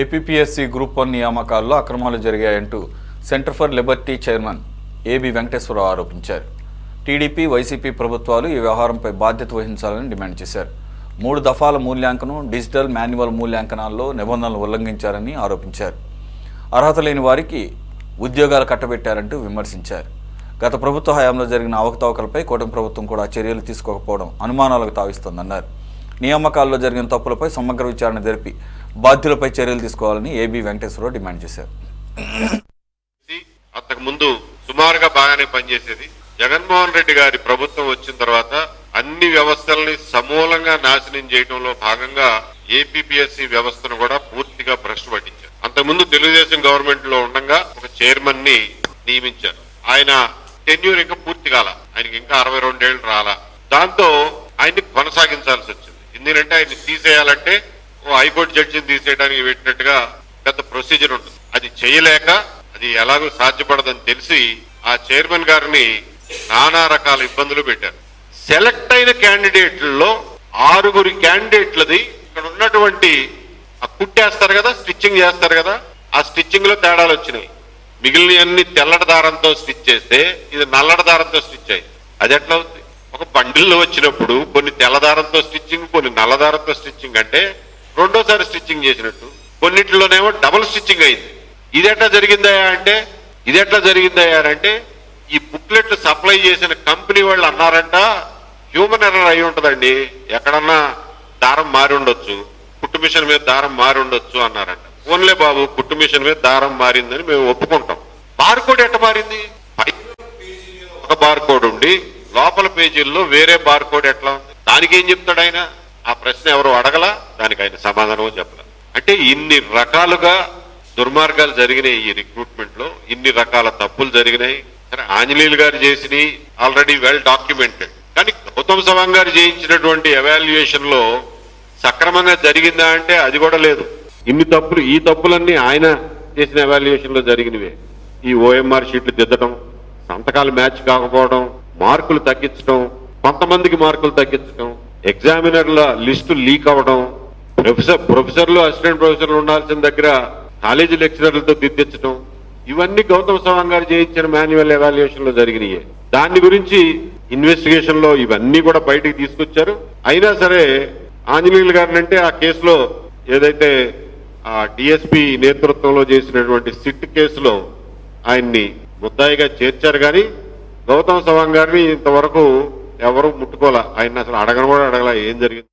APPSC group 1 నియామకాల్లో అక్రమాలు జరిగాయంటూ centre for liberty chairman AB Venkateswara Rao ఆరోపించారు. టీడీపీ, వైసీపీ ప్రభుత్వాలు ఈ వ్యవహారంపై బాధ్యత వహించాలని డిమాండ్ చేశారు. 3 దఫాల మూల్యాంకనం, డిజిటల్ మాన్యువల్ మూల్యాంకనాల్లో నిబంధనలు ఉల్లంఘించారని ఆరోపించారు. అర్హత లేని వారికి ఉద్యోగాలు కట్టబెట్టారంటూ విమర్శించారు. గత ప్రభుత్వ హయాంలో జరిగిన అవకతవకలపై కూటమి ప్రభుత్వం కూడా చర్యలు తీసుకోకపోవడం అనుమానాలకు తావిస్తోందన్నారు. నియామకాల్లో జరిగిన తప్పులపై సమగ్ర విచారణ జరిపి బాధ్యులపై చర్యలు తీసుకోవాలని ఏబి వెంకటేశ్వరరావు డిమాండ్ చేశారు. అంతకుముందు సుమారుగా బాగానే పనిచేసేది. జగన్మోహన్ రెడ్డి గారి ప్రభుత్వం వచ్చిన తర్వాత అన్ని వ్యవస్థల్ని సమూలంగా నాశనం చేయడంలో భాగంగా ఏపీపీఎస్సీ వ్యవస్థను కూడా పూర్తిగా భ్రష్టు పట్టించారు. అంతకుముందు తెలుగుదేశం గవర్నమెంట్ లో ఉండగా ఒక చైర్మన్ ని నియమించారు. ఆయన టెన్యూర్ ఇంకా పూర్తి కాల, ఆయనకి ఇంకా 62 ఏళ్ళు రాలా. దాంతో ఆయన్ని కొనసాగించాల్సి వచ్చింది. ఎందుకంటే ఆయన్ని తీసేయాలంటే ఓ హైకోర్టు జడ్జిని తీసేయడానికి పెట్టినట్టుగా పెద్ద ప్రొసీజర్ ఉంటుంది. అది చేయలేక, అది ఎలాగో సాధ్యపడదని తెలిసి ఆ చైర్మన్ గారిని నానా రకాల ఇబ్బందులు పెట్టారు. సెలెక్ట్ అయిన క్యాండిడేట్లలో 6 క్యాండిడేట్లది ఇక్కడ ఉన్నటువంటి కుట్టేస్తారు కదా, స్టిచ్చింగ్ చేస్తారు కదా, ఆ స్టిచ్చింగ్ లో తేడాలు వచ్చినాయి. మిగిలిన అన్ని తెల్లటి దారంతో స్టిచ్ చేస్తే ఇది నల్లటి దారంతో స్టిచ్ అయింది. అది ఎట్లా అవుతుంది? ఒక బండిల్లో వచ్చినప్పుడు కొన్ని తెల్లదారంతో స్టిచ్చింగ్, కొన్ని నల్లదారంతో స్టిచ్చింగ్ అంటే రెండోసారి స్టిచ్చింగ్ చేసినట్టు. కొన్నిటిలోనేమో డబుల్ స్టిచ్చింగ్ అయింది. ఇది ఎట్లా జరిగిందయ్యా అంటే ఈ బుక్లెట్లు సప్లై చేసిన కంపెనీ వాళ్ళు అన్నారంట, హ్యూమన్ ఎర్రర్ అయి ఉంటదండి, ఎక్కడన్నా దారం మారి ఉండొచ్చు, కుట్టు మిషన్ మీద దారం మారి ఉండొచ్చు అన్నారంట. ఓన్లే బాబు, కుట్టు మిషన్ మీద దారం మారిందని మేము ఒప్పుకుంటాం. బార్కోడ్ ఎట్ట మారింది? ఒక బార్కోడ్ ఉండి లోపల పేజీల్లో వేరే బార్కోడ్ ఎట్లా ఉంది? దానికి ఏం చెప్తాడు ఆయన? ఆ ప్రశ్న ఎవరు అడగలా, దానికి ఆయన సమాధానం చెప్పలే. అంటే ఇన్ని రకాలుగా దుర్మార్గాలు జరిగినాయి. ఈ రిక్రూట్మెంట్ లో ఇన్ని రకాల తప్పులు జరిగినాయి. సరే, ఆంజనేయులు గారు చేసినవి ఆల్రెడీ వెల్ డాక్యుమెంటెడ్. కానీ గౌతమ్ సవాంగ్ గారు చేయించినటువంటి ఎవాల్యుయేషన్ లో సక్రమంగా జరిగిందా అంటే అది కూడా లేదు. ఈ తప్పులన్నీ ఆయన చేసిన ఎవాల్యుయేషన్ లో జరిగినవే. ఈ ఓఎంఆర్ షీట్లు దిద్దడం, సంతకాలు మ్యాచ్ కాకపోవడం, మార్కులు తగ్గించడం, కొంతమందికి మార్కులు తగ్గించడం, ఎగ్జామినర్ల లిస్టు లీక్ అవడం, ప్రొఫెసర్లు, అసిస్టెంట్ ప్రొఫెసర్లు ఉండాల్సిన దగ్గర కాలేజీ లెక్చరర్లతో దిద్దించడం, ఇవన్నీ గౌతమ్ సవాంగ్ గారు చేయించిన మాన్యువల్ ఎవాల్యుయేషన్ లో జరిగినాయి. దాని గురించి ఇన్వెస్టిగేషన్ లో ఇవన్నీ కూడా బయటికి తీసుకొచ్చారు. అయినా సరే ఆంజనేయులు గారిని అంటే ఆ కేసులో ఏదైతే ఆ డిఎస్పీ నేతృత్వంలో చేసినటువంటి సిట్ కేసులో ఆయన్ని ముద్దాయిగా చేర్చారు. కానీ గౌతమ్ సవాంగ్ గారిని ఇంతవరకు ఎవరు ముట్టుకోలే. ఆయన అసలు అడగను కూడా అడగల ఏం జరిగింది.